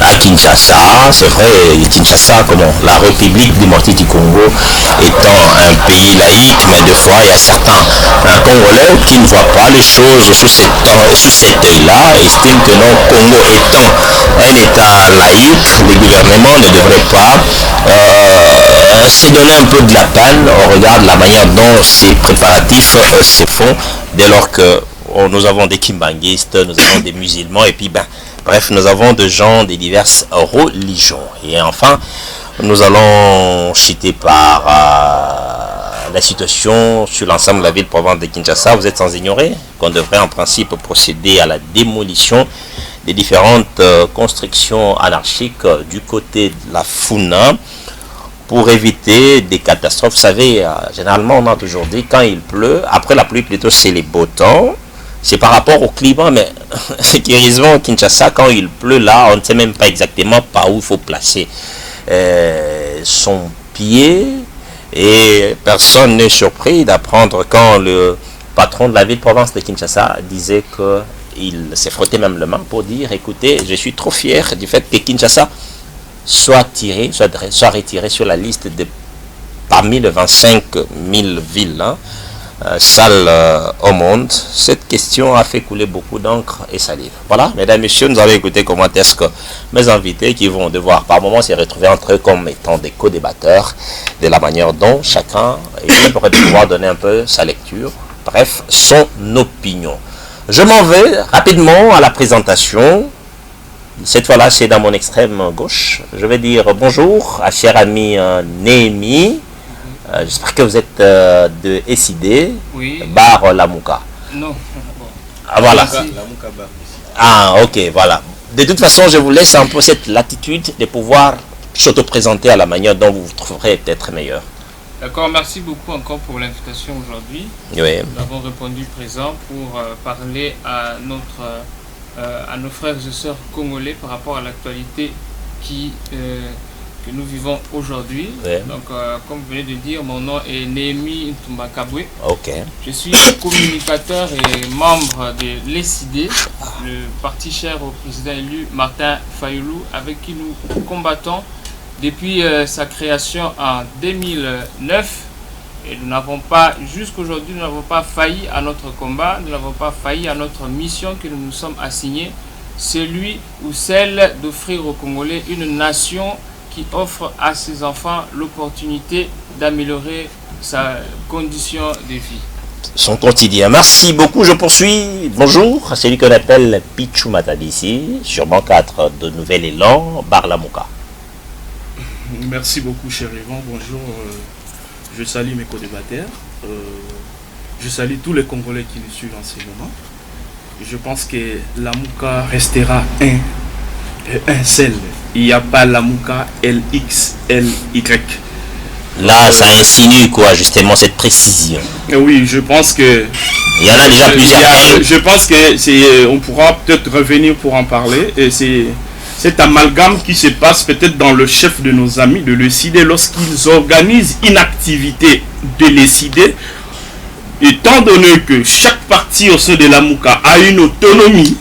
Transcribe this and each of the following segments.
à Kinshasa. C'est vrai, Kinshasa, comment, la République démocratique du Congo étant un pays laïque, mais des fois il y a certains Congolais qui ne voient pas les choses sous cet œil-là, estiment que non, Congo étant un État laïque, le gouvernement ne devrait pas se donner un peu de la peine. On regarde la manière dont ces préparatifs se font dès lors que nous avons des kimbanguistes, nous avons des musulmans et puis bref, nous avons des gens des diverses religions. Et enfin, nous allons chuter par la situation sur l'ensemble de la ville-province de Kinshasa. Vous êtes sans ignorer qu'on devrait en principe procéder à la démolition des différentes constructions anarchiques du côté de la Funa pour éviter des catastrophes. Vous savez, généralement on a toujours dit quand il pleut, après la pluie plutôt c'est les beaux temps. C'est par rapport au climat, mais curieusement, au Kinshasa, quand il pleut là, on ne sait même pas exactement par où il faut placer son pied. Et personne n'est surpris d'apprendre quand le patron de la ville-province de Kinshasa disait qu'il s'est frotté même le main pour dire, écoutez, je suis trop fier du fait que Kinshasa soit retiré sur la liste parmi les 25 000 villes sales au monde. Cette question a fait couler beaucoup d'encre et salive. Voilà, mesdames et messieurs, nous allons écouter comment est-ce que mes invités qui vont devoir par moments se retrouver entre eux comme étant des co-débatteurs de la manière dont chacun est libre de pouvoir donner un peu sa lecture, bref, son opinion. Je m'en vais rapidement à la présentation. Cette fois-là, c'est dans mon extrême gauche. Je vais dire bonjour à cher ami Némi. J'espère que vous êtes de SID, oui. Bar Lamouka. Non. Ah, voilà. Lamouka Bar. Ah, ok, voilà. De toute façon, je vous laisse un peu cette latitude de pouvoir s'auto-présenter à la manière dont vous vous trouverez peut-être meilleur. D'accord, merci beaucoup encore pour l'invitation aujourd'hui. Oui. Nous avons répondu présent pour parler à nos frères et sœurs congolais par rapport à l'actualité que nous vivons aujourd'hui. Oui. Donc, comme vous venez de dire, mon nom est Némi Ntumbakabwe. Ok. Je suis communicateur et membre de l'ESID, le parti cher au président élu Martin Fayulu, avec qui nous combattons depuis sa création en 2009. Et nous n'avons pas, jusqu'aujourd'hui, nous n'avons pas failli à notre combat, nous n'avons pas failli à notre mission que nous nous sommes assignés, celui ou celle d'offrir aux Congolais une nation qui offre à ses enfants l'opportunité d'améliorer sa condition de vie. Son quotidien. Merci beaucoup, je poursuis. Bonjour, celui qu'on appelle Pichou Matabisi, sur banc 4 de Nouvel Élan, Bar Lamouka. Merci beaucoup, cher Yvan. Bonjour, je salue mes co-débatteurs. Je salue tous les Congolais qui nous suivent en ce moment. Je pense que Lamouka restera un seul. Il n'y a pas Lamouka LXLY. Là, ça insinue quoi, justement, cette précision. Oui, je pense que... Il y en a déjà plusieurs. Je pense que on pourra peut-être revenir pour en parler. Et c'est cet amalgame qui se passe peut-être dans le chef de nos amis de l'ECID lorsqu'ils organisent une activité de l'ECID. Étant donné que chaque parti au sein de Lamouka a une autonomie,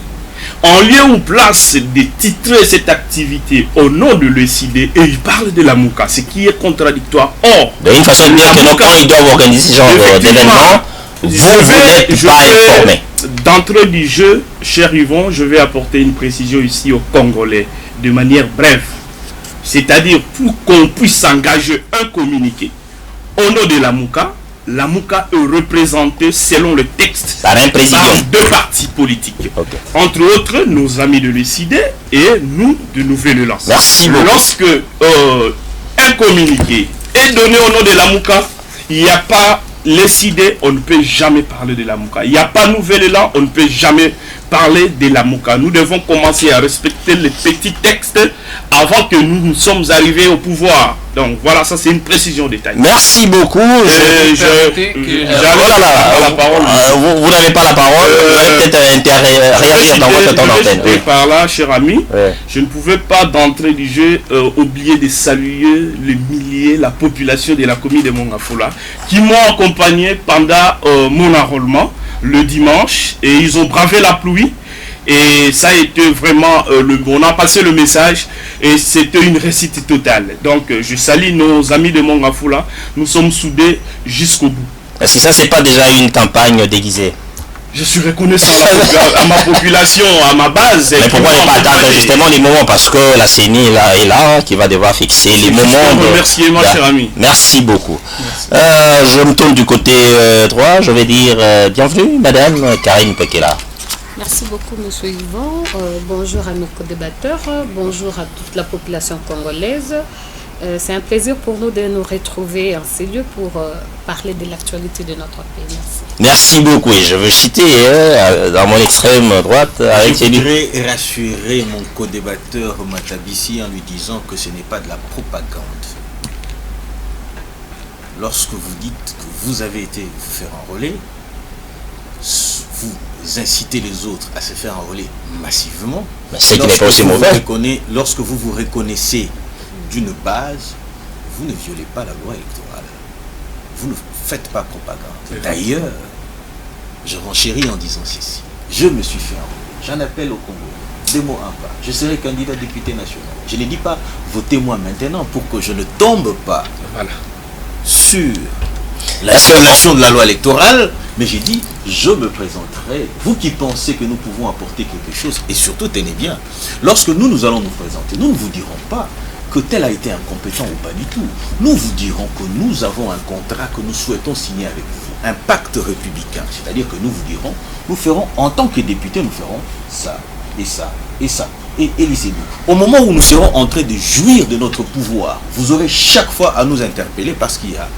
en lieu ou place de titrer cette activité au nom de l'ECID et ils parlent de Lamouka, ce qui est contradictoire. Or, de une façon de dire que quand ils doivent organiser ce genre d'événements, vous n'êtes pas informés. D'entrée du jeu, cher Yvon, je vais apporter une précision ici aux Congolais de manière brève. C'est-à-dire pour qu'on puisse s'engager un communiqué au nom de Lamouka, Lamouka est représenté selon le texte par un président, deux partis politiques. Okay. Entre autres, nos amis de l'ECID et nous de Nouvelle-Élan. Merci beaucoup. Lorsque un communiqué est donné au nom de Lamouka, il n'y a pas l'ECID, on ne peut jamais parler de Lamouka. Il n'y a pas Nouvelle-Élan, on ne peut jamais parler de Lamouka. Nous devons commencer à respecter les petits textes avant que nous sommes arrivés au pouvoir. Donc voilà, ça c'est une précision détaillée. Merci beaucoup. Vous n'avez pas la parole. Vous allez peut-être réagir dans votre temps d'antenne. Par là, cher ami, je ne pouvais pas d'entrée du jeu oublier de saluer les milliers, la population de la commune de Mongafoula qui m'ont accompagné pendant mon enrôlement le dimanche et ils ont bravé la pluie. Et ça a été vraiment, on a passé le message et c'était une réussite totale. Donc je salue nos amis de Mongafula, nous sommes soudés jusqu'au bout. Est-ce que ça, c'est pas déjà une campagne déguisée? Je suis reconnaissant à ma population, à ma base. Mais pourquoi ne pas attendre justement les moments? Parce que la CENI est là, qui va devoir fixer les moments. Merci, mon cher ami. Merci beaucoup. Merci. Je me tourne du côté droit. Je vais dire bienvenue, Madame Karine Pekela. Merci beaucoup, Monsieur Yvan. Bonjour à nos co-débatteurs. Bonjour à toute la population congolaise. C'est un plaisir pour nous de nous retrouver en ces lieux pour parler de l'actualité de notre pays. Merci. Merci beaucoup. Et je veux citer dans mon extrême droite. Je voudrais rassurer mon co-débatteur Matabissi en lui disant que ce n'est pas de la propagande. Lorsque vous dites que vous avez été vous faire enrôler, vous incitez les autres à se faire enrôler massivement. C'est qui n'est pas aussi mauvais. Lorsque vous vous reconnaissez d'une base, vous ne violez pas la loi électorale. Vous ne faites pas propagande. D'ailleurs, je renchéris en disant ceci. Je me suis fait enrôler. J'en appelle au Congo. 2 mots en bas. Je serai candidat député national. Je ne dis pas votez-moi maintenant pour que je ne tombe pas sur la violation de la loi électorale, mais j'ai dit je me présenterai. Vous qui pensez que nous pouvons apporter quelque chose, et surtout tenez bien, lorsque nous allons nous présenter, nous ne vous dirons pas que tel a été incompétent ou pas du tout. Nous vous dirons que nous avons un contrat que nous souhaitons signer avec vous, un pacte républicain. C'est-à-dire que nous vous dirons, nous ferons, en tant que députés, nous ferons ça, et ça, et ça, et élisez-nous. Au moment où nous serons en train de jouir de notre pouvoir, vous aurez chaque fois à nous interpeller parce qu'il y a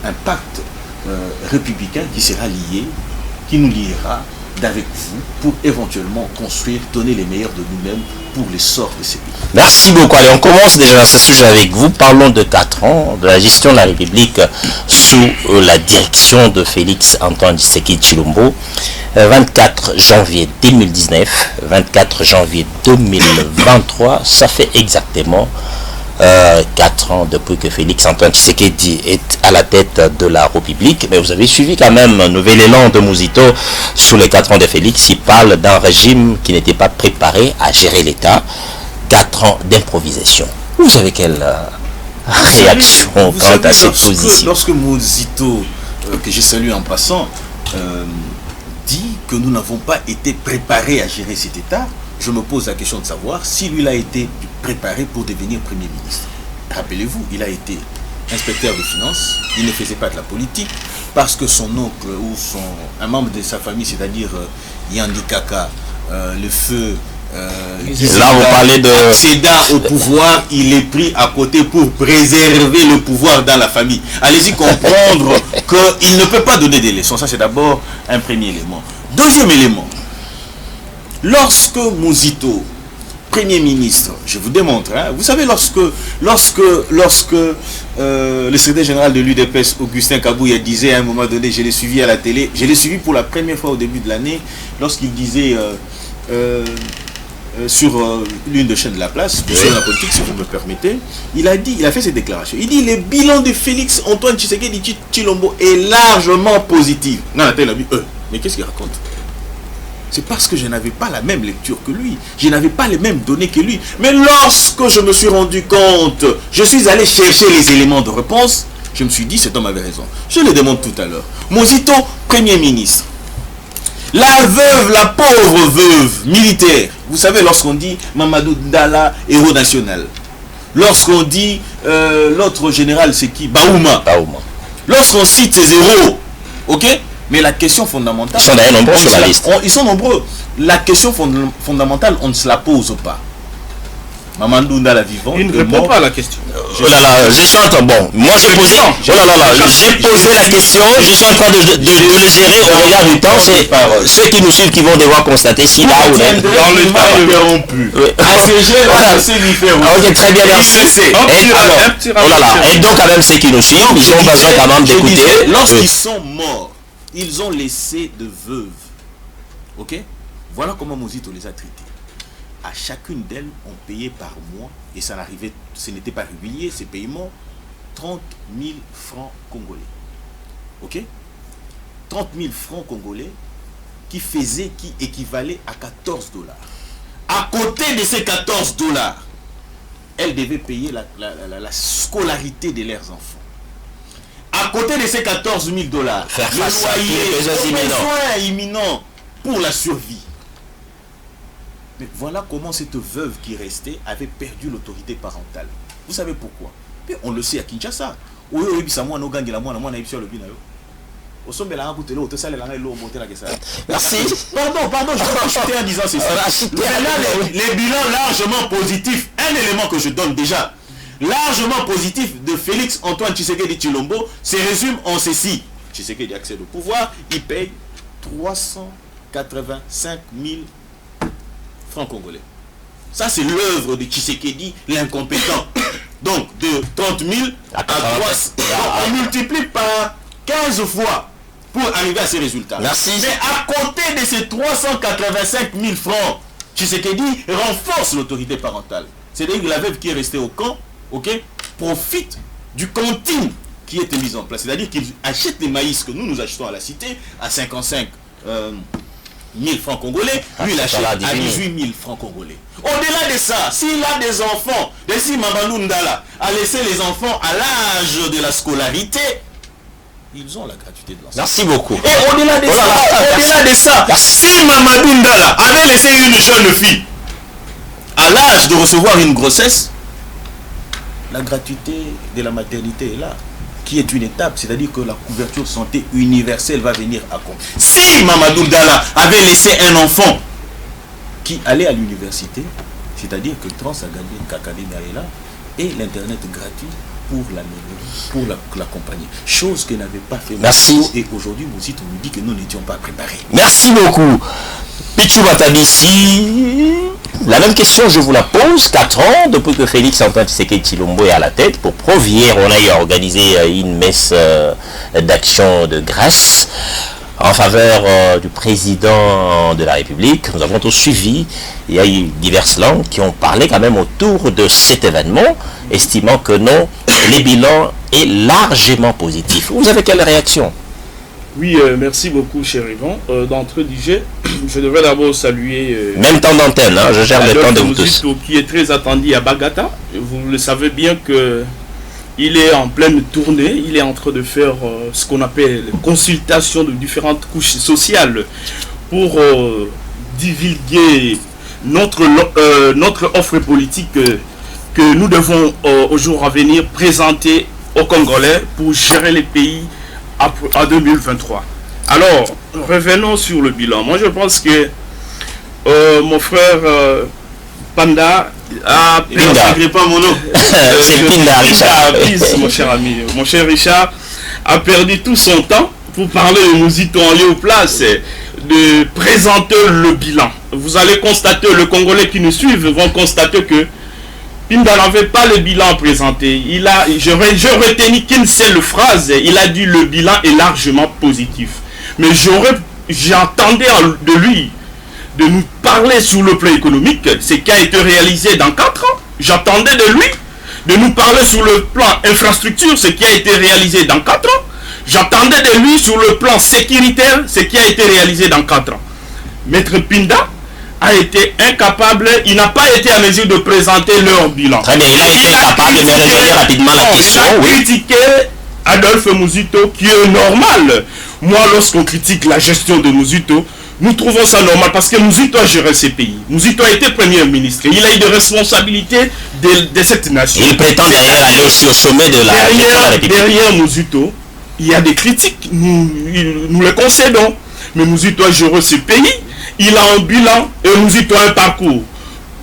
un pacte républicain qui sera lié, qui nous liera d'avec vous pour éventuellement construire, donner les meilleurs de nous-mêmes pour les sorts de ces pays. Merci beaucoup. Allez, on commence déjà dans ce sujet avec vous. Parlons de 4 ans de la gestion de la République sous la direction de Félix Antoine Tshisekedi Tshilombo. 24 janvier 2019, 24 janvier 2023, ça fait exactement 4 ans depuis que Félix Antoine Tshisekedi est à la tête de la République. Mais vous avez suivi quand même un nouvel élan de Mouzito sous les 4 ans de Félix. Il parle d'un régime qui n'était pas préparé à gérer l'État. 4 ans d'improvisation. Vous avez quelle réaction quant à cette position? Lorsque Mouzito, que je salue en passant, dit que nous n'avons pas été préparés à gérer cet État, je me pose la question de savoir si lui a été préparé pour devenir Premier ministre. Rappelez-vous, il a été inspecteur des finances, il ne faisait pas de la politique, parce que son oncle ou un membre de sa famille, c'est-à-dire Yandi Kaka, le feu, là vous parlez de accédant au pouvoir, il est pris à côté pour préserver le pouvoir dans la famille. Allez-y comprendre qu'il ne peut pas donner des leçons. Ça, c'est d'abord un premier élément. Deuxième élément, lorsque Mouzito, Premier ministre, je vous démontre, hein, vous savez, lorsque le secrétaire général de l'UDPS, Augustin Kabouya, disait à un moment donné, je l'ai suivi à la télé, je l'ai suivi pour la première fois au début de l'année, lorsqu'il disait sur l'une des chaînes de la place, sur la politique, si vous me permettez, il a fait cette déclaration. Il dit le bilan de Félix Antoine Tshisekedi Tshilombo est largement positif. Non, il a dit, mais qu'est-ce qu'il raconte? C'est parce que je n'avais pas la même lecture que lui. Je n'avais pas les mêmes données que lui. Mais lorsque je me suis rendu compte, je suis allé chercher les éléments de réponse, je me suis dit, cet homme avait raison. Je le demande tout à l'heure. Mouzito, Premier ministre. La veuve, la pauvre veuve militaire. Vous savez, lorsqu'on dit Mamadou Dala, héros national. Lorsqu'on dit l'autre général, c'est qui? Baouma. Lorsqu'on cite ces héros, ok? Mais la question fondamentale... Ils sont d'ailleurs nombreux sur la liste. Ils sont nombreux. La question fondamentale, on ne se la pose pas. Mamadou Ndala vivant. Il ne répond pas à la question. Oh là là, je suis en train... Bon, moi j'ai posé... Oh là là là, j'ai posé la question, je suis en train de le gérer au regard du temps. C'est ceux qui nous suivent qui vont devoir constater si là ou là... Dans le temps, ils ne verront plus. Ok, très bien, merci. Oh là là, et donc quand même ceux qui nous suivent, ils ont besoin quand même d'écouter. Lorsqu'ils sont morts, ils ont laissé de veuves. Ok? Voilà comment Mouzito les a traités. À chacune d'elles, on payait par mois, et ça n'arrivait, ce n'était pas régulier, ces paiements, 30 000 francs congolais. Ok? 30 000 francs congolais qui équivalait à 14 $. À côté de ces 14 $, elles devaient payer la scolarité de leurs enfants. À côté de ces 14 000 $, le loyer, le besoin imminent pour la survie. Mais voilà comment cette veuve qui restait avait perdu l'autorité parentale. Vous savez pourquoi? Mais on le sait à Kinshasa. Merci. Pardon, je vais chuter en disant ceci. Les bilans largement positifs, un élément que je donne déjà, largement positif de Félix Antoine Tshisekedi Tshilombo se résume en ceci. Tshisekedi accède au pouvoir, il paye 385 000 francs congolais. Ça, c'est l'œuvre de Tshisekedi, l'incompétent. Donc, de 30 000 à 3, on multiplie par 15 fois pour arriver à ces résultats. Merci. Mais à côté de ces 385 000 francs, Tshisekedi renforce l'autorité parentale. C'est-à-dire que la veuve qui est restée au camp, profite du cantine qui était mis en place. C'est-à-dire qu'il achète les maïs que nous achetons à la cité à 55 000 francs congolais, lui il achète à 18 000 francs congolais. Au-delà de ça, s'il a des enfants, si Mamadou Ndala a laissé les enfants à l'âge de la scolarité, ils ont la gratuité de l'enseignement. Merci beaucoup. Et au-delà de ça, si Mamadou Ndala avait laissé une jeune fille à l'âge de recevoir une grossesse, la gratuité de la maternité est là, qui est une étape, c'est-à-dire que la couverture santé universelle va venir à compte. Si Mamadou Ndala avait laissé un enfant qui allait à l'université, c'est-à-dire que Trans-Agabé Kakadena est là, et l'internet gratuit pour la mairie, pour l'accompagner. Chose que n'avait pas fait. Merci. Et aujourd'hui, on nous dit que nous n'étions pas préparés. Merci beaucoup. Pichou Matabissi, la même question, je vous la pose. 4 ans, depuis que Félix Antoine Tshisekedi Tshilombo est à la tête, pour preuve, hier, on a eu organisé une messe d'action de grâce en faveur du président de la République. Nous avons tous suivi. Il y a eu diverses langues qui ont parlé quand même autour de cet événement, estimant que non, le bilan est largement positif. Vous avez quelle réaction? Oui, merci beaucoup, cher Yvan. D'entrée du jeu, je devrais d'abord saluer... même temps d'antenne, hein, je gère le temps de vous tous. Qui est très attendu à Bagata. Vous le savez bien que il est en pleine tournée. Il est en train de faire ce qu'on appelle consultation de différentes couches sociales pour divulguer notre offre politique que nous devons au jour à venir présenter aux Congolais pour gérer les pays en 2023. Alors, revenons sur le bilan. Moi, je pense que mon frère Panda a perdu pas mon nom. C'est Pinda, Richard. Mon cher ami, mon cher Richard a perdu tout son temps pour parler de Mouzito en lieu ou place, de présenter le bilan. Vous allez constater, les Congolais qui nous suivent vont constater que Pinda n'avait pas le bilan à présenter. Je retenais qu'une seule phrase. Il a dit le bilan est largement positif. Mais j'entendais de lui de nous parler sur le plan économique, ce qui a été réalisé dans 4 ans. J'attendais de lui de nous parler sur le plan infrastructure, ce qui a été réalisé dans 4 ans. J'attendais de lui sur le plan sécuritaire, ce qui a été réalisé dans 4 ans. Maître Pinda a été incapable, il n'a pas été à mesure de présenter leur bilan. Très bien, il a été incapable de résoudre rapidement la question. Il a critiqué Adolphe Mouzito, qui est normal. Moi, lorsqu'on critique la gestion de Mouzito, nous trouvons ça normal parce que Mouzito a géré ces pays. Mouzito a été Premier ministre. Il a eu des responsabilités de cette nation. Il prétend d'ailleurs aller aussi au sommet de la République. Derrière Mouzito, il y a des critiques. Nous les concédons. Mais Mouzito a géré ces pays. Il a un bilan et Mouzito a un parcours.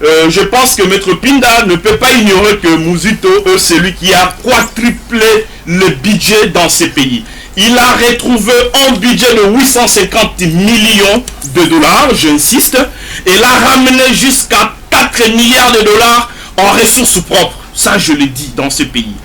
Je pense que Maître Pinda ne peut pas ignorer que Mouzito est celui qui a quadruplé le budget dans ces pays. Il a retrouvé un budget de 850 millions de dollars, j'insiste, et l'a ramené jusqu'à 4 milliards de dollars en ressources propres. Ça, je le dis dans ce pays.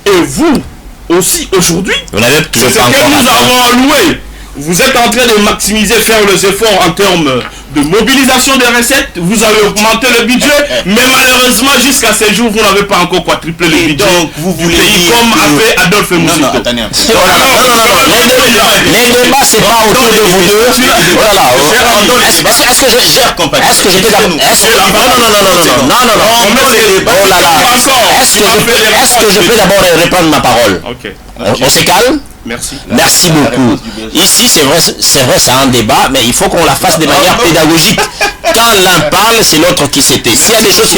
Et vous, aussi, aujourd'hui, ce que nous avons alloué Vous êtes en train de maximiser, faire les efforts en termes de mobilisation des recettes. Vous avez augmenté le budget, mais malheureusement, jusqu'à ce jour, vous n'avez pas encore quadruplé le budget donc, vous du voulez pays dire comme que- a fait Adolphe Moussito. Non, attendez un peu. Les débats, c'est pas autour de vous deux. Voilà. Est-ce que je peux d'abord... Est-ce que je peux d'abord reprendre ma parole? Ok. On se calme? Merci. Merci beaucoup. Ici, c'est vrai, c'est un débat, mais il faut qu'on la fasse de manière pédagogique. Quand l'un parle, c'est l'autre qui se tait. S'il y a des choses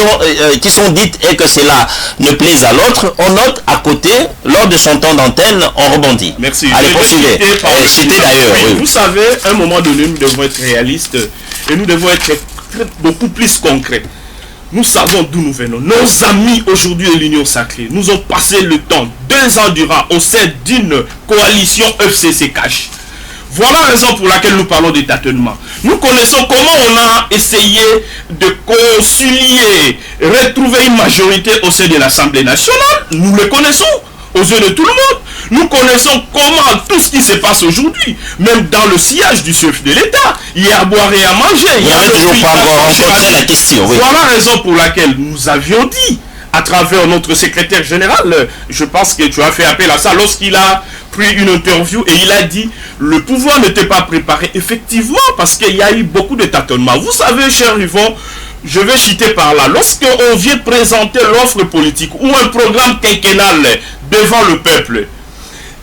qui sont dites et que cela ne plaise à l'autre, on note à côté, lors de son temps d'antenne, on rebondit. Merci. Allez, poursuivez. C'était d'ailleurs, Oui, oui. vous savez, à un moment donné, nous devons être réalistes et nous devons être beaucoup plus concrets. Nous savons d'où nous venons. Nos amis aujourd'hui de l'Union Sacrée nous ont passé le temps 2 ans durant au sein d'une coalition FCC Cash. Voilà la raison pour laquelle nous parlons de tâtonnement. Nous connaissons comment on a essayé de concilier, retrouver une majorité au sein de l'Assemblée nationale. Nous le connaissons aux yeux de tout le monde. Nous connaissons comment tout ce qui se passe aujourd'hui, même dans le sillage du chef de l'État, il y a à boire et à manger. Il n'y avait toujours pas encore rencontré la question. Oui. Voilà la raison pour laquelle nous avions dit, à travers notre secrétaire général, je pense que tu as fait appel à ça, lorsqu'il a pris une interview et il a dit le pouvoir n'était pas préparé. Effectivement, parce qu'il y a eu beaucoup de tâtonnements. Vous savez, cher Yvon, je vais citer par là, lorsqu'on vient présenter l'offre politique ou un programme quinquennal devant le peuple,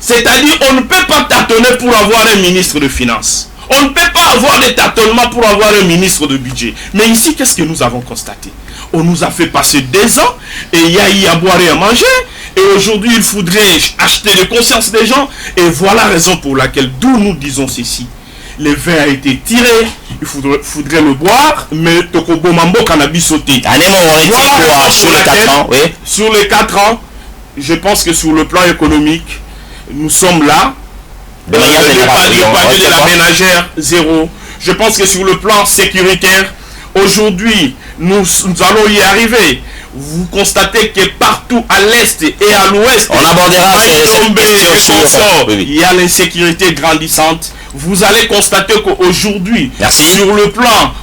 c'est-à-dire on ne peut pas tâtonner pour avoir un ministre de Finances. On ne peut pas avoir des tâtonnements pour avoir un ministre de budget. Mais ici, qu'est-ce que nous avons constaté? On nous a fait passer 2 ans et il y a eu à boire et à manger. Et aujourd'hui, il faudrait acheter les consciences des gens. Et voilà la raison pour laquelle, d'où nous disons ceci. Le vin a été tiré, il faudrait le boire, mais Tokobo Mambo cannabis sauté. Sur les 4 ans, je pense que sur le plan économique, nous sommes là. De manière générale, le de la ménagère, 0. Je pense que sur le plan sécuritaire, aujourd'hui, nous allons y arriver. Vous constatez que partout à l'est et à l'ouest, on abordera cette question il y a l'insécurité grandissante. Vous allez constater qu'aujourd'hui, sur le plan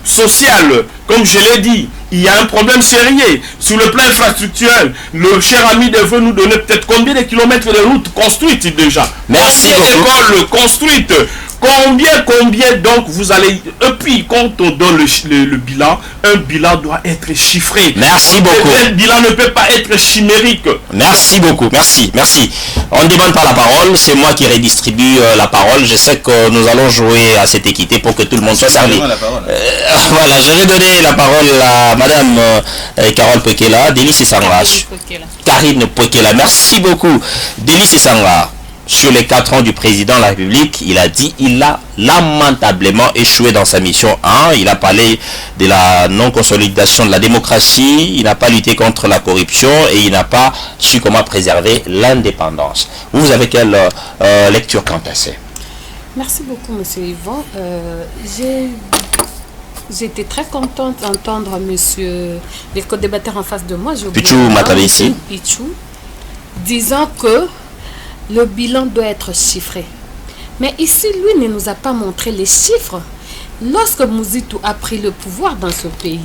social, comme je l'ai dit, il y a un problème sérieux. Sur le plan infrastructurel, le cher ami devrait nous donner peut-être combien de kilomètres de routes construites déjà. Merci beaucoup. Combien d'écoles construites. Combien donc vous allez... Et puis quand on donne le bilan, un bilan doit être chiffré. Merci beaucoup. Un bilan ne peut pas être chimérique. Merci beaucoup, merci. On ne demande pas la parole, c'est moi qui redistribue la parole. Je sais que nous allons jouer à cette équité pour que tout le monde soit servi. Voilà, je vais donner la parole à Madame Carole Pekela, Délice Sangha. Karine Pekela, merci beaucoup. Délice Sangha. Sur les 4 ans du président de la République, il a dit qu'il a lamentablement échoué dans sa mission 1. Il a parlé de la non-consolidation de la démocratie, il n'a pas lutté contre la corruption et il n'a pas su comment préserver l'indépendance. Vous avez quelle lecture quant à ça? Merci beaucoup, M. Yvon. J'étais très contente d'entendre le co-débatteur en face de moi, Pichou Matabisi, disant que le bilan doit être chiffré. Mais ici, lui ne nous a pas montré les chiffres. Lorsque Mouzitou a pris le pouvoir dans ce pays,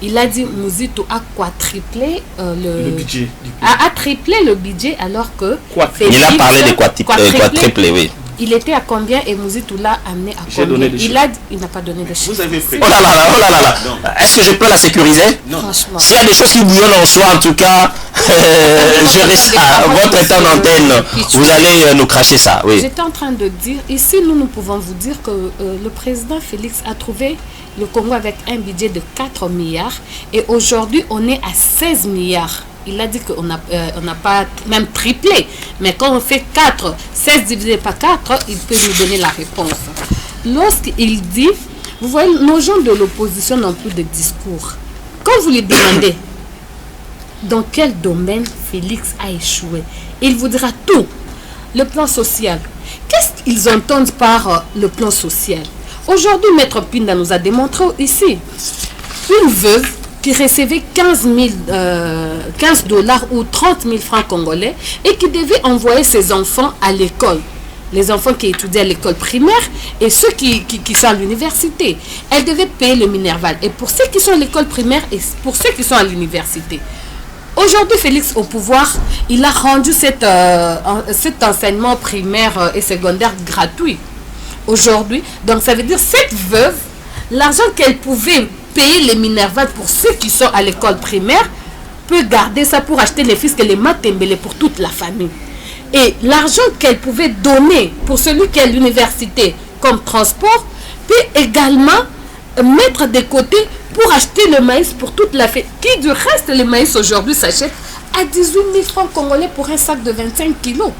il a dit Mouzitou a quadruplé le budget. A triplé le budget alors que... Il a parlé de quadruplé, oui. Il était à combien et Mouzitou l'a amené à combien? Il n'a pas donné de chiffres. Vous avez fait... Oh là là. Est-ce que je peux la sécuriser? Non. Franchement. S'il y a des choses qui bouillonnent en soi, en tout cas, je reste à votre temps d'antenne. Vous allez nous cracher ça. Oui. J'étais en train de dire, ici nous pouvons vous dire que le président Félix a trouvé le Congo avec un budget de 4 milliards et aujourd'hui on est à 16 milliards. Il a dit qu'on n'a pas même triplé. Mais quand on fait 16 divisé par 4, il peut nous donner la réponse. Lorsqu'il dit, vous voyez, nos gens de l'opposition n'ont plus de discours. Quand vous lui demandez dans quel domaine Félix a échoué, il vous dira tout. Le plan social. Qu'est-ce qu'ils entendent par le plan social? Aujourd'hui, Maître Pinda nous a démontré ici une veuve qui recevait 15 $ ou 30 000 francs congolais et qui devait envoyer ses enfants à l'école. les enfants qui étudient à l'école primaire et ceux qui sont à l'université. Elle devait payer le Minerval. Et pour ceux qui sont à l'école primaire et pour ceux qui sont à l'université. Aujourd'hui, Félix au pouvoir, il a rendu cet enseignement primaire et secondaire gratuit. Aujourd'hui, donc ça veut dire cette veuve, l'argent qu'elle pouvait payer les Minerval pour ceux qui sont à l'école primaire, peut garder ça pour acheter les fils et les matembele pour toute la famille. Et l'argent qu'elle pouvait donner pour celui qui est à l'université comme transport, peut également mettre de côté pour acheter le maïs pour toute la fête. Qui du reste, le maïs aujourd'hui s'achète à 18 000 francs congolais pour un sac de 25 kilos.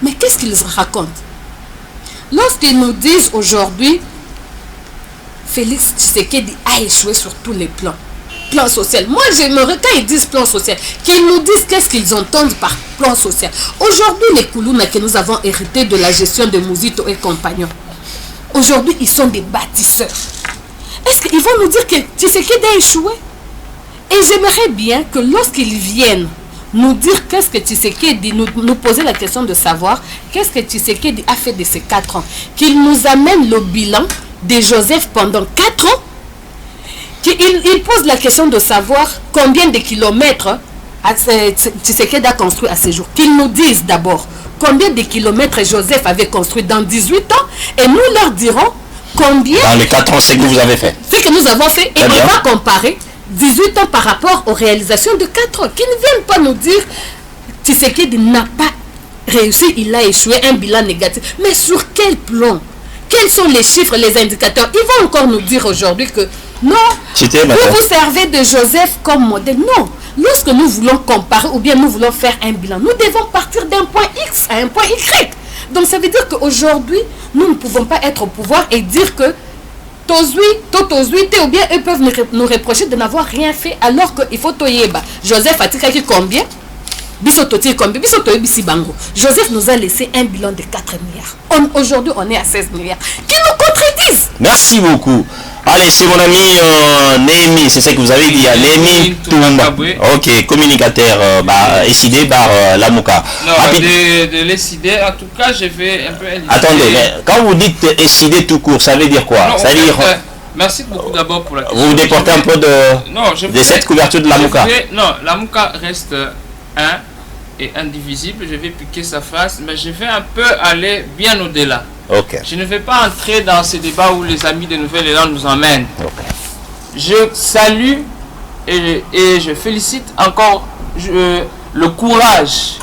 Mais qu'est-ce qu'ils racontent? Lorsqu'ils nous disent aujourd'hui, Félix Tshisekedi a échoué sur tous les plans. Plan social. Moi, j'aimerais quand ils disent plan social, qu'ils nous disent qu'est-ce qu'ils entendent par plan social. Aujourd'hui, les Koulouna que nous avons hérité de la gestion de Mouzito et compagnons, aujourd'hui, ils sont des bâtisseurs. Est-ce qu'ils vont nous dire que Tshisekedi a échoué? Et j'aimerais bien que lorsqu'ils viennent nous dire qu'est-ce que Tshisekedi, nous poser la question de savoir qu'est-ce que Tshisekedi a fait de ces 4 ans, qu'ils nous amènent le bilan de Joseph pendant 4 ans. Il pose la question de savoir combien de kilomètres Tshisekedi a construit à ce jour. Qu'ils nous disent d'abord combien de kilomètres Joseph avait construit dans 18 ans et nous leur dirons combien... Dans les 4 ans, c'est que vous avez fait. C'est que nous avons fait et on va comparer 18 ans par rapport aux réalisations de 4 ans. Qu'ils ne viennent pas nous dire Tshisekedi n'a pas réussi, il a échoué, un bilan négatif. Mais sur quel plan? Quels sont les chiffres, les indicateurs? Ils vont encore nous dire aujourd'hui que non, vous vous servez de Joseph comme modèle. Non, lorsque nous voulons comparer ou bien nous voulons faire un bilan, nous devons partir d'un point X à un point Y. Donc ça veut dire qu'aujourd'hui, nous ne pouvons pas être au pouvoir et dire que ou bien eux peuvent nous reprocher de n'avoir rien fait alors qu'il faut toyeba. Joseph a tiré combien? Joseph nous a laissé un bilan de 4 milliards. Aujourd'hui, on est à 16 milliards. Qui nous contredisent? Merci beaucoup. Allez, c'est mon ami Némi, c'est ça que vous avez dit, Némi Toumba. Ok, communicateur SID par Lamouka. Non, de l'SID, en tout cas, je vais un peu... Attendez, mais quand vous dites SID tout court, ça veut dire quoi? Non, ça veut dire... Merci beaucoup d'abord pour la question. Vous vous déportez un peu de cette couverture de Lamouka? Non, Lamouka reste un et indivisible. Je vais piquer sa phrase, mais je vais un peu aller bien au-delà. Okay. Je ne vais pas entrer dans ces débats où les amis de Nouvelle-Zélande nous emmènent. Okay. Je salue et je félicite encore le courage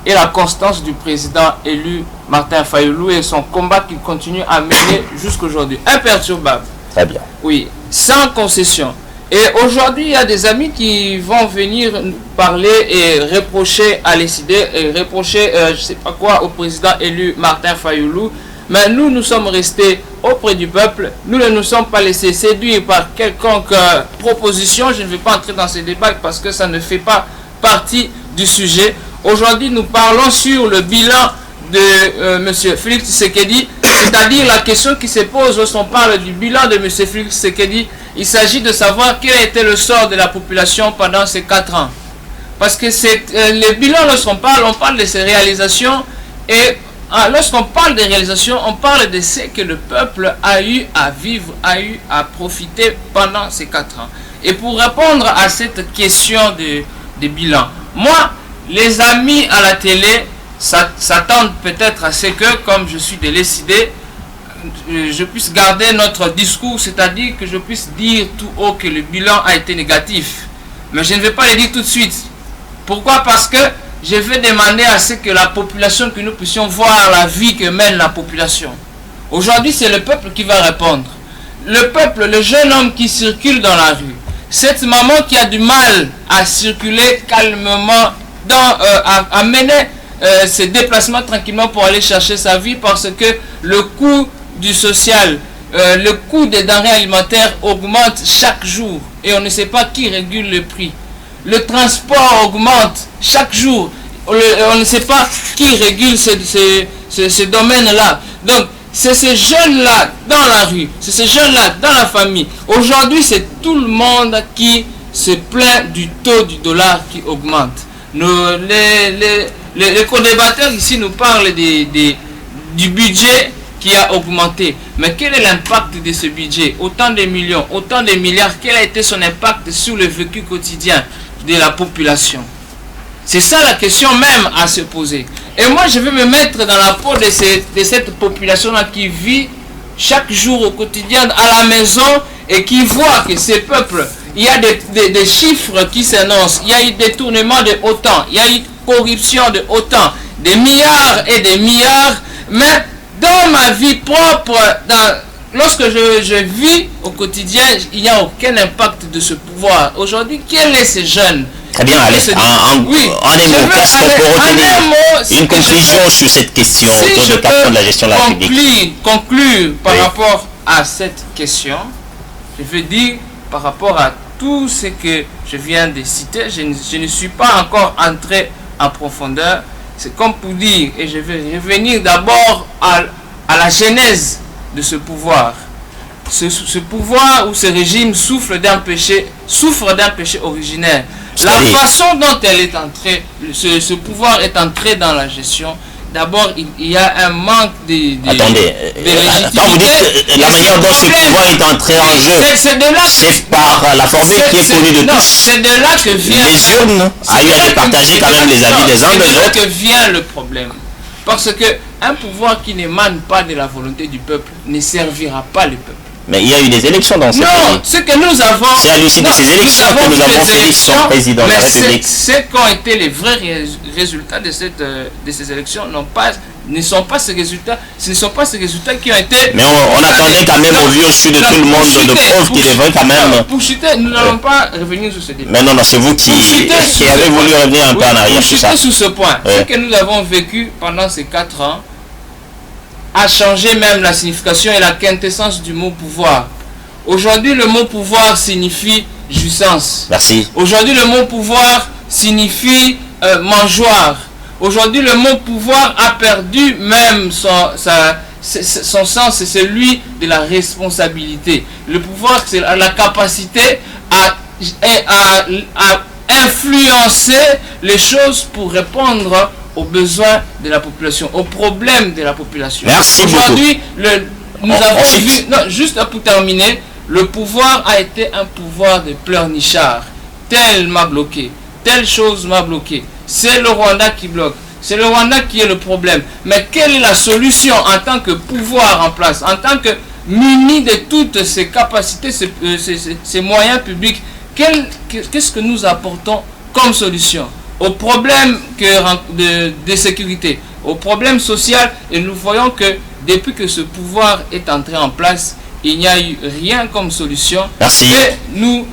et la constance du président élu Martin Fayulu et son combat qu'il continue à mener jusqu'aujourd'hui. Imperturbable. Très bien. Oui, sans concession. Et aujourd'hui, il y a des amis qui vont venir nous parler et reprocher à l'ECD et reprocher, je ne sais pas quoi, au président élu Martin Fayulu. Mais nous sommes restés auprès du peuple. Nous ne nous sommes pas laissés séduire par quelconque proposition. Je ne vais pas entrer dans ces débats parce que ça ne fait pas partie du sujet. Aujourd'hui, nous parlons sur le bilan de M. Félix Tshisekedi, c'est-à-dire la question qui se pose lorsqu'on parle du bilan de M. Félix Tshisekedi. Il s'agit de savoir quel a été le sort de la population pendant ces 4 ans. Parce que le bilan, lorsqu'on parle, on parle de ses réalisations et lorsqu'on parle des réalisations, on parle de ce que le peuple a eu à vivre, a eu à profiter pendant ces 4 ans. Et pour répondre à cette question de bilan, moi, les amis à la télé s'attendent peut-être à ce que, comme je suis de l'ECD, je puisse garder notre discours, c'est-à-dire que je puisse dire tout haut que le bilan a été négatif. Mais je ne vais pas le dire tout de suite. Pourquoi? Parce que je vais demander à ce que la population, que nous puissions voir la vie que mène la population. Aujourd'hui, c'est le peuple qui va répondre. Le peuple, le jeune homme qui circule dans la rue, cette maman qui a du mal à circuler calmement, à mener ses déplacements tranquillement pour aller chercher sa vie parce que le coût du social, le coût des denrées alimentaires augmente chaque jour et on ne sait pas qui régule le prix. Le transport augmente chaque jour. On ne sait pas qui régule ce domaine-là. Donc, c'est ces jeunes-là dans la rue, c'est ces jeunes-là dans la famille. Aujourd'hui, c'est tout le monde qui se plaint du taux du dollar qui augmente. Les co-débatteurs ici nous parlent des du budget qui a augmenté. Mais quel est l'impact de ce budget? Autant de millions, autant de milliards, quel a été son impact sur le vécu quotidien de la population? C'est ça la question même à se poser. Et moi, je vais me mettre dans la peau de cette population-là qui vit chaque jour au quotidien à la maison et qui voit que ces peuples, il y a des chiffres qui s'annoncent, il y a eu détournement de autant, il y a eu corruption de autant, des milliards et des milliards, mais dans ma vie propre, lorsque je vis au quotidien, il n'y a aucun impact de ce pouvoir. Aujourd'hui, quel est ce jeune? Très bien, allez, en un mot, qu'est-ce qu'on peut retenir? Une conclusion sur cette question autour de caption de la gestion de la République. Conclure par rapport à cette question, je veux dire par rapport à tout ce que je viens de citer, je ne suis pas encore entré en profondeur. C'est comme pour dire, et je vais revenir d'abord à la genèse de ce pouvoir. Ce pouvoir ou ce régime souffre d'un péché originaire. La façon dont elle est entrée, ce pouvoir est entré dans la gestion, d'abord il y a un manque de légitimité. Quand vous dites la manière dont ce pouvoir est entré en jeu, c'est par la formule qui est connue de tous. C'est de là que vient les urnes ailleurs de partager quand même les avis des uns des autres. C'est de là que vient le problème. Parce que un pouvoir qui n'émane pas de la volonté du peuple ne servira pas le peuple. Mais il y a eu des élections dans ce pays. Non, ce que nous avons... C'est à l'issue de ces élections que nous avons fait son président de la République. Ce qu'ont été les vrais résultats de ces élections ne sont pas ces résultats. Ce ne sont pas ces résultats qui ont été... Mais on attendait quand même au vu au su de tout le monde de preuves qui devraient quand même... Pour chuter, nous n'allons pas revenir sur ce débat. Mais non, c'est vous qui avez voulu revenir un peu en arrière sur ça. Pour chuter sur ce point, ce que nous avons vécu pendant ces 4 ans, a changé même la signification et la quintessence du mot pouvoir. Aujourd'hui, le mot pouvoir signifie jouissance. Merci. Aujourd'hui, le mot pouvoir signifie mangeoire. Aujourd'hui, le mot pouvoir a perdu même son sens, c'est celui de la responsabilité. Le pouvoir, c'est la capacité à influencer les choses pour répondre aux besoins de la population, aux problèmes de la population. Merci beaucoup. Aujourd'hui, nous avons vu, non, juste pour terminer, le pouvoir a été un pouvoir de pleurnichard. Tel m'a bloqué, telle chose m'a bloqué. C'est le Rwanda qui bloque. C'est le Rwanda qui est le problème. Mais quelle est la solution en tant que pouvoir en place, en tant que muni de toutes ces capacités, ces moyens publics? Qu'est-ce que nous apportons comme solution au problème de sécurité, au problème social? Et nous voyons que depuis que ce pouvoir est entré en place, il n'y a eu rien comme solution. Merci. Et nous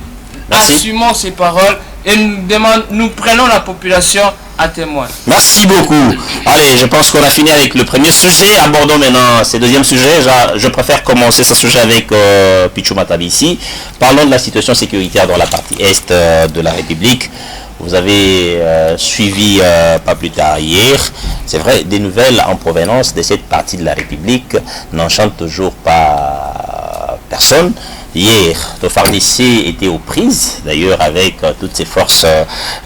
assumons ces paroles et nous prenons la population à témoin. Merci beaucoup. Allez, je pense qu'on a fini avec le premier sujet. Abordons maintenant ce deuxième sujet. Je préfère commencer ce sujet avec Pichou Matabisi. Parlons de la situation sécuritaire dans la partie est de la République. Vous avez suivi pas plus tard hier, c'est vrai, des nouvelles en provenance de cette partie de la République n'enchantent toujours pas personne. Hier, Tofardissé était aux prises, d'ailleurs avec toutes ses forces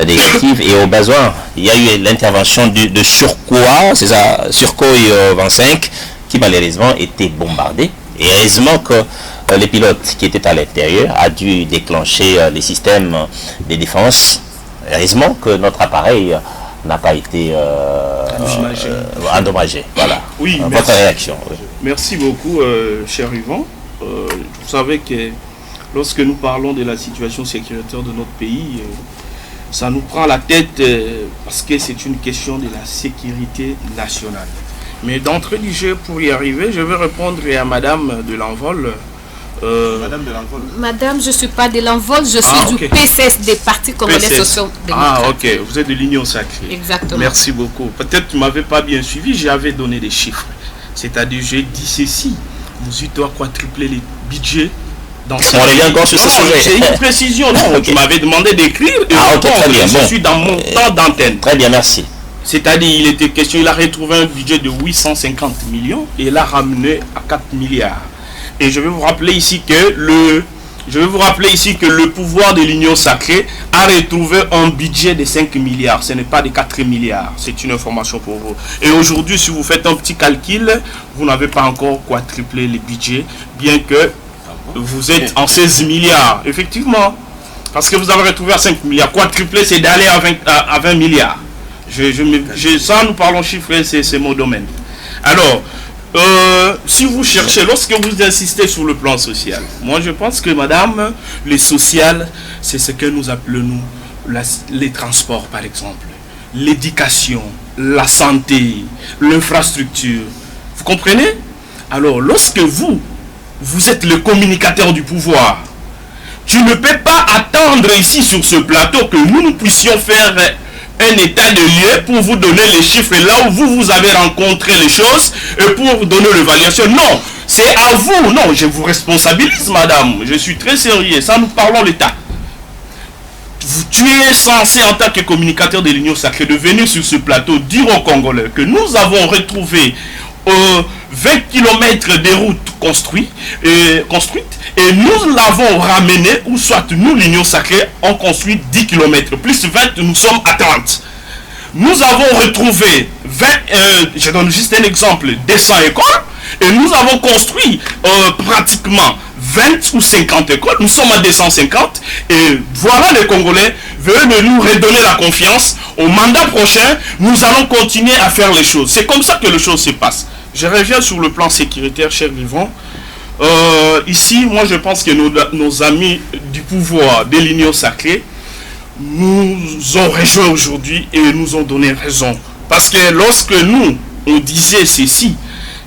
négatives et au besoin. Il y a eu l'intervention de Surkoy, c'est ça, Surkoy 25, qui malheureusement était bombardé. Et heureusement que les pilotes qui étaient à l'intérieur a dû déclencher les systèmes de défense. Heureusement que notre appareil n'a pas été endommagé. Voilà. Oui, votre réaction. Oui. Merci beaucoup, cher Yvan. Vous savez que lorsque nous parlons de la situation sécuritaire de notre pays, ça nous prend la tête parce que c'est une question de la sécurité nationale. Mais d'entrée du jeu, pour y arriver, je vais répondre à Madame de l'Envol. Madame de l'Envol. Madame, je ne suis pas de l'Envol, je suis du PCS, des Partis Congolais Sociaux-Démocrates. Ah, ok, vous êtes de l'Union Sacrée. Exactement. Merci beaucoup. Peut-être que tu ne m'avais pas bien suivi, j'avais donné des chiffres. C'est-à-dire, j'ai dit ceci, vous doit quadrupler les budgets. On revient encore sur ce sujet. C'est une précision, non, okay. Tu m'avais demandé d'écrire, et très bien. Je suis dans mon temps d'antenne. Très bien, merci. C'est-à-dire, il était question, il a retrouvé un budget de 850 millions et il l'a ramené à 4 milliards. Et je vais vous rappeler ici que le Je vais vous rappeler ici que le pouvoir de l'Union sacrée a retrouvé un budget de 5 milliards. Ce n'est pas de 4 milliards. C'est une information pour vous. Et aujourd'hui, si vous faites un petit calcul, vous n'avez pas encore quadruplé le budget, bien que vous êtes en 16 milliards. Effectivement. Parce que vous avez retrouvé à 5 milliards. Quadruplé, c'est d'aller à 20 milliards. Ça, nous parlons chiffres, c'est mon domaine. Alors, si vous cherchez, lorsque vous insistez sur le plan social, moi je pense que madame, le social, c'est ce que nous appelons les transports par exemple, l'éducation, la santé, l'infrastructure. Vous comprenez? Alors lorsque vous êtes le communicateur du pouvoir, tu ne peux pas attendre ici sur ce plateau que nous puissions faire un état de lieu pour vous donner les chiffres là où vous avez rencontré les choses et pour donner l'évaluation. Non, c'est à vous. Non, je vous responsabilise, madame. Je suis très sérieux. Ça, nous parlons l'État. Tu es censé, en tant que communicateur de l'Union sacrée, de venir sur ce plateau dire aux Congolais que nous avons retrouvé 20 km de routes construites et nous l'avons ramené, ou soit nous, l'Union sacrée, on construit 10 km, plus 20, nous sommes à 30. Nous avons retrouvé 20, je donne juste un exemple, 200 écoles, et nous avons construit pratiquement 20 ou 50 écoles, nous sommes à 250, et voilà les Congolais veulent nous redonner la confiance. Au mandat prochain, nous allons continuer à faire les choses. C'est comme ça que les choses se passent. Je reviens sur le plan sécuritaire, cher Vivant. Ici, moi je pense que nos amis du pouvoir de l'Union sacrée nous ont rejoints aujourd'hui et nous ont donné raison. Parce que lorsque nous, on disait ceci,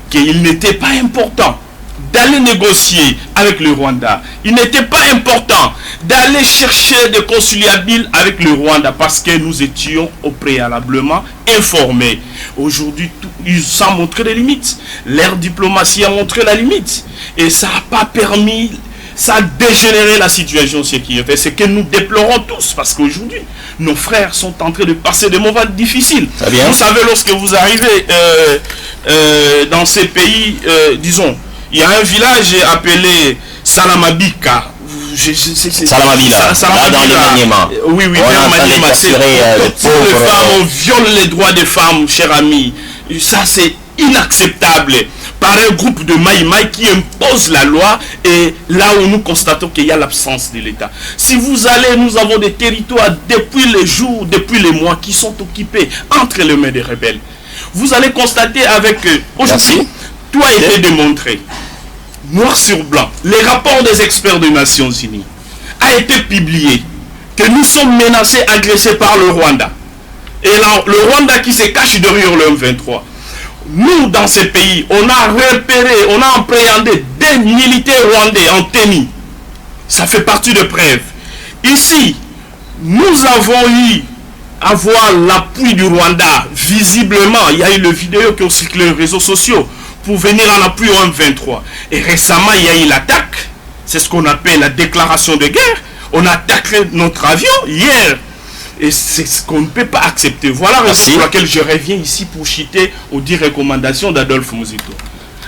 qu'il n'était pas important d'aller négocier avec le Rwanda, il n'était pas important d'aller chercher des conciliables avec le Rwanda parce que nous étions au préalablement informés. Aujourd'hui, ça a montré les limites. Leur diplomatie a montré la limite. Et ça n'a pas permis, ça a dégénéré la situation sécuritaire. C'est que nous déplorons tous parce qu'aujourd'hui, nos frères sont en train de passer des moments difficiles. Vous savez, lorsque vous arrivez dans ces pays, disons, il y a un village appelé Salamabika. Salamabila, là dans les Maniema. Oui, vers Maniema. Les femmes, on viole les droits des femmes, cher ami. Ça, c'est inacceptable. Par un groupe de Maïmaï qui impose la loi, et là où nous constatons qu'il y a l'absence de l'État. Si vous allez, nous avons des territoires depuis les jours, depuis les mois qui sont occupés entre les mains des rebelles. Vous allez constater avec aujourd'hui, tout a été démontré. Noir sur blanc, les rapports des experts des Nations Unies a été publié que nous sommes menacés, agressés par le Rwanda. Et là, le Rwanda qui se cache derrière le M23. Nous, dans ces pays, on a repéré, on a appréhendé des militaires rwandais en tenue. Ça fait partie de preuves. Ici, nous avons eu à voir l'appui du Rwanda. Visiblement, il y a eu le vidéo qui a circulé sur les réseaux sociaux pour venir en appui au M23. Et récemment, il y a eu l'attaque. C'est ce qu'on appelle la déclaration de guerre. On a attaqué notre avion hier. Et c'est ce qu'on ne peut pas accepter. Voilà la raison pour laquelle je reviens ici pour citer aux 10 recommandations d'Adolphe Muzito.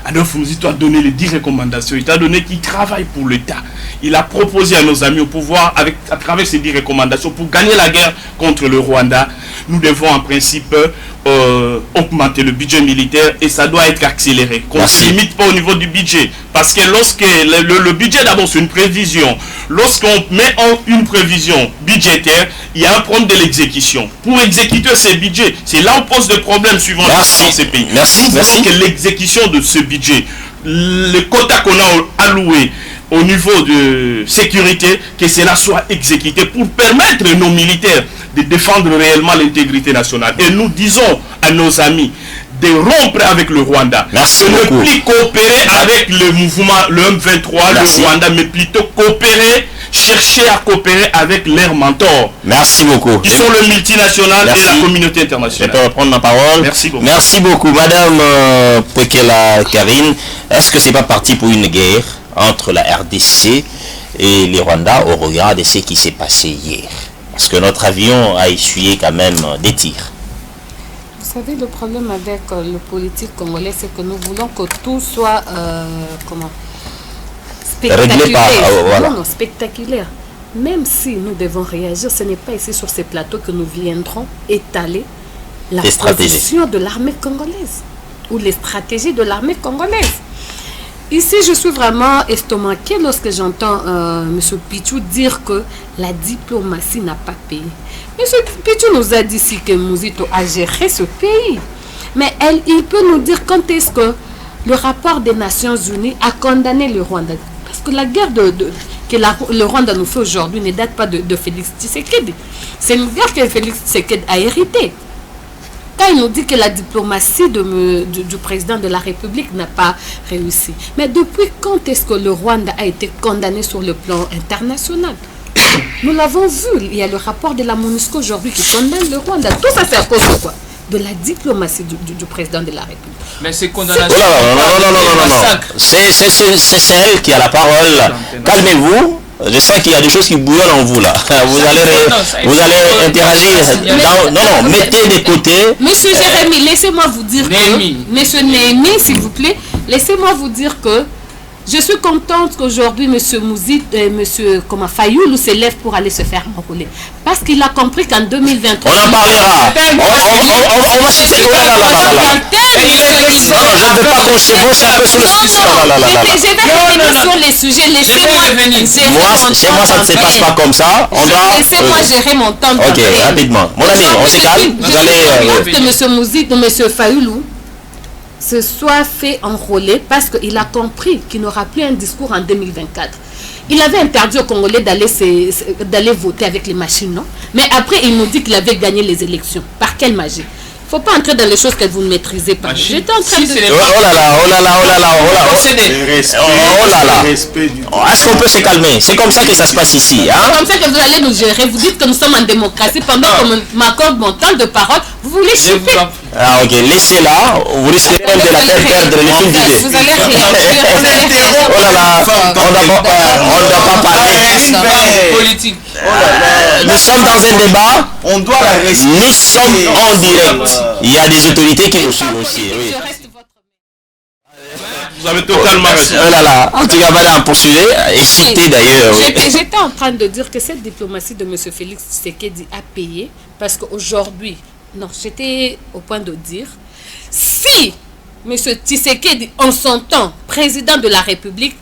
Adolphe Muzito a donné les 10 recommandations. Il a donné qu'il travaille pour l'État. Il a proposé à nos amis au pouvoir, à travers ces 10 recommandations, pour gagner la guerre contre le Rwanda. Nous devons en principe augmenter le budget militaire et ça doit être accéléré. Qu'on ne se limite pas au niveau du budget. Parce que lorsque le budget d'abord c'est une prévision. Lorsqu'on met une prévision budgétaire, il y a un problème de l'exécution. Pour exécuter ces budgets, c'est là où on pose des problèmes suivants dans ces pays. Nous voulons que l'exécution de ce budget, le quota qu'on a alloué au niveau de sécurité, que cela soit exécuté pour permettre à nos militaires de défendre réellement l'intégrité nationale. Et nous disons à nos amis de rompre avec le Rwanda, de ne plus coopérer avec le mouvement, le M23, le Rwanda, mais plutôt coopérer, chercher à coopérer avec leurs mentors. Merci beaucoup. Qui sont le multinational et la communauté internationale. Je peux reprendre ma parole. Merci beaucoup. Merci beaucoup. Madame Pwekela Karine, est-ce que c'est pas parti pour une guerre entre la RDC et les Rwandais au regard de ce qui s'est passé hier? Parce que notre avion a essuyé quand même des tirs. Vous savez, le problème avec le politique congolais, c'est que nous voulons que tout soit spectaculaire. Voilà. Non, spectaculaire. Même si nous devons réagir, ce n'est pas ici sur ces plateaux que nous viendrons étaler la position de l'armée congolaise ou les stratégies de l'armée congolaise. Ici, je suis vraiment estomaquée lorsque j'entends M. Pichou dire que la diplomatie n'a pas payé. M. Pichou nous a dit ici que Mouzito a géré ce pays. Mais il peut nous dire quand est-ce que le rapport des Nations Unies a condamné le Rwanda. Parce que la guerre que le Rwanda nous fait aujourd'hui ne date pas de Félix Tshisekedi. C'est une guerre que Félix Tshisekedi a héritée. Quand il nous dit que la diplomatie du président de la République n'a pas réussi. Mais depuis quand est-ce que le Rwanda a été condamné sur le plan international? Nous l'avons vu, il y a le rapport de la MONUSCO aujourd'hui qui condamne le Rwanda. Tout ça c'est à cause de quoi? De la diplomatie du président de la République. Mais c'est condamnation. Non. C'est elle qui a la parole. Calmez-vous. Je sens qu'il y a des choses qui bouillonnent en vous là. Vous allez interagir. Non, mettez de côté. Monsieur Jérémy, laissez-moi vous dire Monsieur Néhémie, s'il vous plaît, laissez-moi vous dire que je suis contente qu'aujourd'hui Monsieur Mouzit, Monsieur Fayoulou se lève pour aller se faire enrôler. Parce qu'il a compris qu'en 2023... On en parlera. On va citer... Je ne veux pas qu'on chevauche un peu sur le sujet. Je vais revenir sur les sujets. Laissez-moi... Moi, ça ne se passe pas comme ça. Laissez-moi gérer mon temps. Ok, rapidement. Mon ami, on se calme. Vous allez... que Monsieur Mouzit, Monsieur Fayoulou se soit fait enrôler parce qu'il a compris qu'il n'aura plus un discours en 2024. Il avait interdit aux Congolais d'aller voter avec les machines, non? Mais après, il nous dit qu'il avait gagné les élections. Par quelle magie? Il ne faut pas entrer dans les choses que vous ne maîtrisez pas. J'étais en train de... Oh là là. Est-ce qu'on peut se calmer? C'est comme ça que ça se passe ici. Hein? C'est comme ça que vous allez nous gérer. Vous dites que nous sommes en démocratie pendant qu'on m'accorde mon temps de parole. Vous voulez chiffer? Ah ok, laissez-la. Vous risquez même de la faire perdre le fil d'idée. Vous allez réagir. Oh là là, on ne doit pas parler politique. Nous sommes dans un débat. On doit la respecter. Nous sommes en direct. Il y a des autorités qui nous suivent aussi. Oui. Vous avez totalement raison. Oh là là, en tout cas, madame, poursuivez. Et citez d'ailleurs. J'étais en train de dire que cette diplomatie de M. Félix Tshisekedi a payé parce qu'aujourd'hui, non, j'étais au point de dire, si M. Tshisekedi, en son temps, président de la République,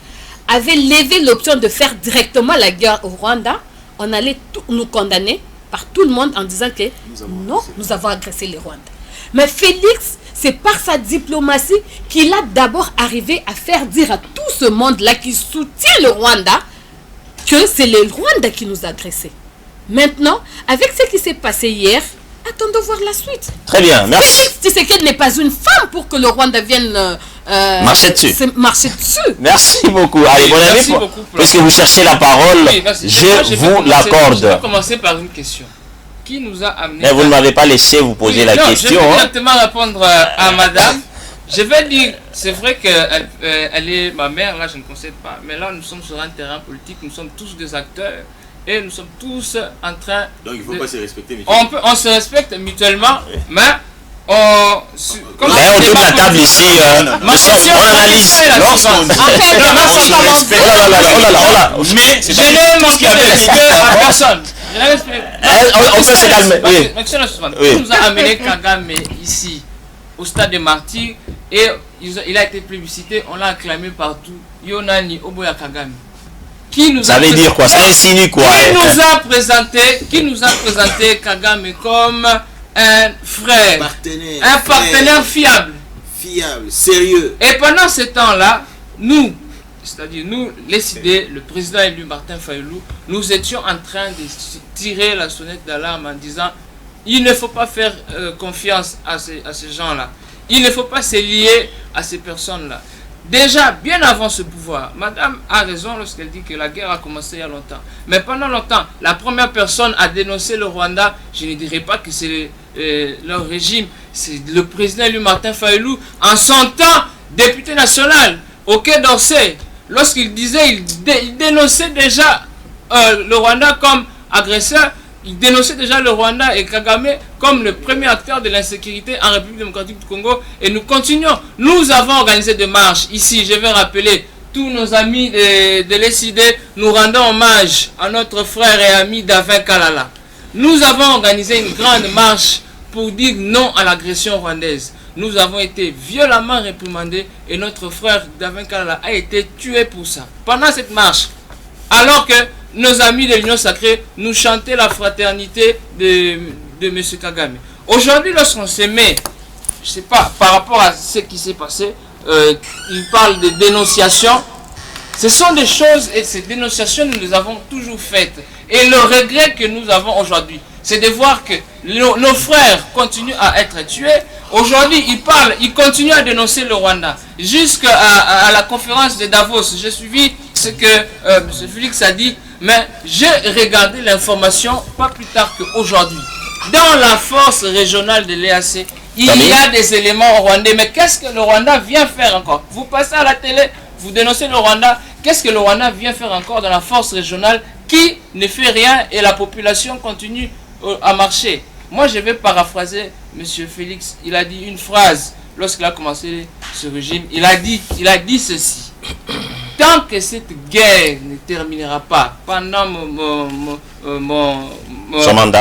avait levé l'option de faire directement la guerre au Rwanda, on allait nous condamner par tout le monde en disant que nous avons agressé les Rwandais. Mais Félix, c'est par sa diplomatie qu'il a d'abord arrivé à faire dire à tout ce monde-là qui soutient le Rwanda que c'est le Rwanda qui nous a agressés. Maintenant, avec ce qui s'est passé hier, attendons voir la suite. Très bien, merci. Félix Tshisekedi n'est pas une femme pour que le Rwanda vienne marcher dessus. Merci beaucoup. Allez, mon ami, puisque vous cherchez la parole, je vous l'accorde. Je vais commencer par une question. Qui nous a amené... Mais vous ne m'avez pas laissé vous poser la question. Je vais directement répondre à madame. Je vais dire, c'est vrai qu'elle elle est ma mère, là je ne concède pas. Mais là nous sommes sur un terrain politique, nous sommes tous des acteurs. Et nous sommes tous en train... Donc il ne faut pas se respecter mutuellement. On se respecte mutuellement, mais autour de la table ici, on analyse. Mais je n'ai manqué de respect à personne. On peut se calmer. Qui nous a amené Kagame ici, au stade de Martyrs, et il a été plébiscité, on l'a acclamé partout. Yonani Oboya Kagame. Ça veut dire quoi? Ça insinue quoi? Qui nous a présenté Kagame comme un frère, un partenaire fiable, sérieux. Et pendant ce temps-là, nous, c'est-à-dire nous, les idées, le président élu Martin Fayoulou, nous étions en train de tirer la sonnette d'alarme en disant il ne faut pas faire confiance à ces gens-là. Il ne faut pas se lier à ces personnes-là. Déjà, bien avant ce pouvoir, madame a raison lorsqu'elle dit que la guerre a commencé il y a longtemps. Mais pendant longtemps, la première personne à dénoncer le Rwanda, je ne dirais pas que c'est leur régime, c'est le président élu Martin Fayoulou, en son temps, député national, au Quai d'Orsay. Lorsqu'il disait, il dénonçait déjà le Rwanda comme agresseur, il dénonçait déjà le Rwanda et Kagame comme le premier acteur de l'insécurité en République démocratique du Congo. Et nous continuons. Nous avons organisé des marches ici. Je vais rappeler tous nos amis de l'ECD, nous rendons hommage à notre frère et ami Davin Kalala. Nous avons organisé une grande marche pour dire non à l'agression rwandaise. Nous avons été violemment réprimandés et notre frère Davin Kalala a été tué pour ça. Pendant cette marche, alors que nos amis de l'Union Sacrée nous chantaient la fraternité de M. Kagame. Aujourd'hui, lorsqu'on se met, je ne sais pas, par rapport à ce qui s'est passé, il parle de dénonciation. Ce sont des choses et ces dénonciations, nous les avons toujours faites. Et le regret que nous avons aujourd'hui, c'est de voir que nos frères continuent à être tués. Aujourd'hui, ils continuent à dénoncer le Rwanda. Jusqu'à la conférence de Davos, j'ai suivi ce que M. Félix a dit, mais j'ai regardé l'information pas plus tard qu'aujourd'hui. Dans la force régionale de l'EAC, il y a des éléments rwandais. Mais qu'est-ce que le Rwanda vient faire encore? Vous passez à la télé, vous dénoncez le Rwanda. Qu'est-ce que le Rwanda vient faire encore dans la force régionale qui ne fait rien et la population continue à marcher? Moi, je vais paraphraser M. Félix. Il a dit une phrase lorsqu'il a commencé ce régime. Il a dit ceci. Tant que cette guerre ne terminera pas pendant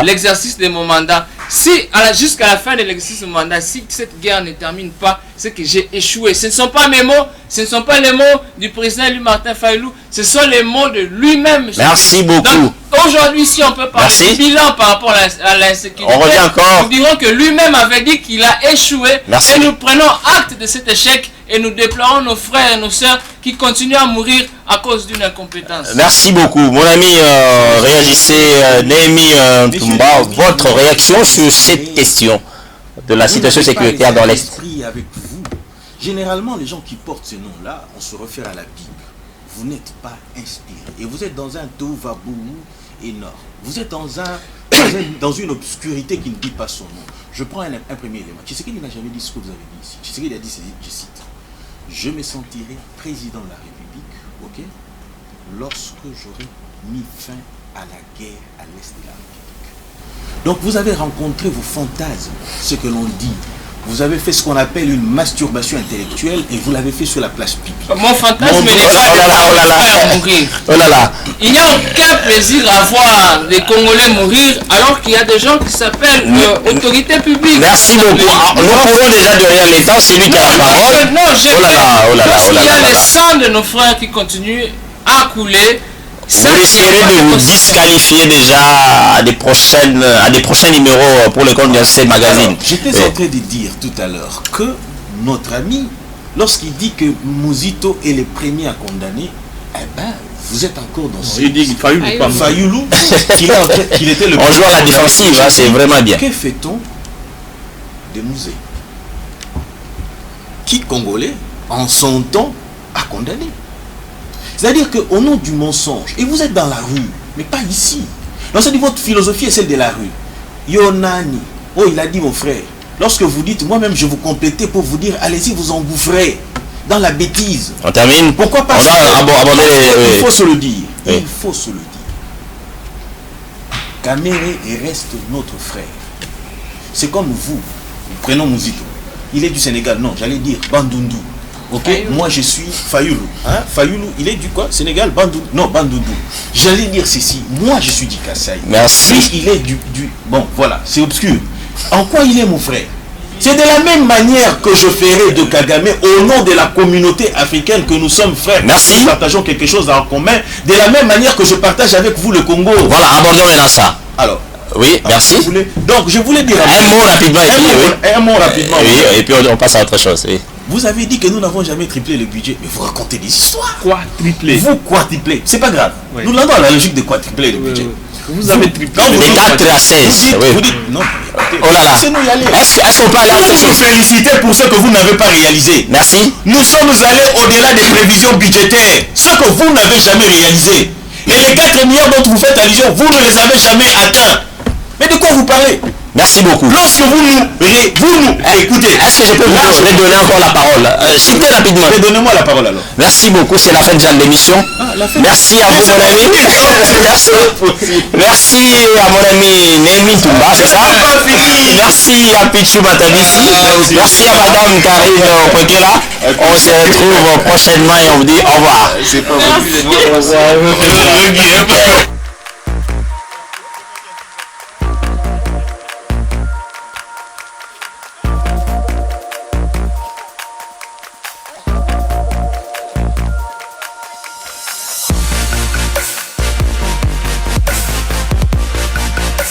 l'exercice de mon mandat, si jusqu'à la fin de l'exercice de mon mandat, si cette guerre ne termine pas, c'est que j'ai échoué. Ce ne sont pas mes mots, ce ne sont pas les mots du président Martin Fayulu, ce sont les mots de lui-même. Merci beaucoup. Aujourd'hui, si on peut parler du bilan par rapport à l'insécurité, on revient encore. Nous dirons que lui-même avait dit qu'il a échoué. Merci. Et nous prenons acte de cet échec et nous déplorons nos frères et nos sœurs qui continuent à mourir à cause d'une incompétence. Merci beaucoup. Mon ami, réagissez, Némi Tumba, votre réaction sur cette question de la situation sécuritaire dans l'Est. Avec vous. Généralement, les gens qui portent ce nom-là, on se réfère à la Bible. Vous n'êtes pas inspiré. Et vous êtes dans un tohu-vabohu énorme. Vous êtes dans une obscurité qui ne dit pas son nom. Je prends un premier élément. Tshisekedi n'a jamais dit ce que vous avez dit ici. Tshisekedi a dit, je cite, je me sentirai président de la République, ok, lorsque j'aurai mis fin à la guerre à l'est de la République. Donc vous avez rencontré vos fantasmes, ce que l'on dit. Vous avez fait ce qu'on appelle une masturbation intellectuelle et vous l'avez fait sur la place publique. Mon fantasme n'est pas de mourir. Oh là là. Il n'y a aucun plaisir à voir des Congolais mourir alors qu'il y a des gens qui s'appellent autorités publiques. Merci beaucoup. Nous pouvons déjà derrière les temps, c'est lui qui a la parole. Non, il y a le sang de nos frères qui continuent à couler. Vous risquerez de vous disqualifier déjà à des prochains numéros pour le compte de ce magazine. J'étais en train de dire tout à l'heure que notre ami, lorsqu'il dit que Mouzito est le premier à condamner, eh ben, vous êtes encore dans ce... Il dit Fayulu, qu'il était le... On joue à la défensive, hein, c'est vraiment bien. Que fait-on de Mouzé? Qui Congolais, en son temps, a condamné? C'est-à-dire qu'au nom du mensonge, et vous êtes dans la rue, mais pas ici. Donc c'est votre philosophie est celle de la rue. Yonani, oh il a dit mon frère, lorsque vous dites, moi-même je vous complétais pour vous dire, allez-y vous engouffrez dans la bêtise. On termine. Pourquoi pas? Il faut se le dire. Oui. Il faut se le dire. Kamere reste notre frère. C'est comme vous, prenons Mouzito. Il est du Sénégal, non, j'allais dire Bandundu. Ok, moi je suis Fayulu. Hein? Fayulu, il est du quoi? Sénégal, Bandundu. Non, Bandundu. J'allais dire ceci. Moi je suis du Kassai. Merci. Lui, il est du... Bon, voilà, c'est obscur. En quoi il est mon frère? C'est de la même manière que je ferai de Kagame au nom de la communauté africaine que nous sommes frères. Merci. Nous partageons quelque chose en commun. De la même manière que je partage avec vous le Congo. Voilà, abordons maintenant ça. Alors. Oui, merci. Donc je voulais dire... Un mot rapidement. Un mot rapidement. Oui, et puis on passe à autre chose. Oui. Vous avez dit que nous n'avons jamais triplé le budget, mais vous racontez des histoires. Quadruplé. Vous quadruplez. C'est pas grave. Oui. Nous l'avons à la logique de quadrupler le budget. Vous avez triplé. De 4 à 16. Vous dites non. Oh là là. Laissez-nous y aller. Est-ce qu'on peut aller Vous nous félicitez pour ce que vous n'avez pas réalisé. Merci. Nous sommes allés au-delà des prévisions budgétaires. Ce que vous n'avez jamais réalisé. Et les 4 milliards dont vous faites allusion, vous ne les avez jamais atteints. Mais de quoi vous parlez? Merci beaucoup. Lorsque vous nous écoutez. Est-ce que je peux vous redonner encore la parole? Citez rapidement. Donnez-moi la parole alors. Merci beaucoup, c'est la fin de l'émission. Merci à vous mon ami. Merci à mon ami Némi Tumba, c'est ça? merci à Pichou Matabisi. Merci à Madame Karine Kwekela. On se retrouve prochainement et on vous dit au revoir. C'est pas Merci. vous.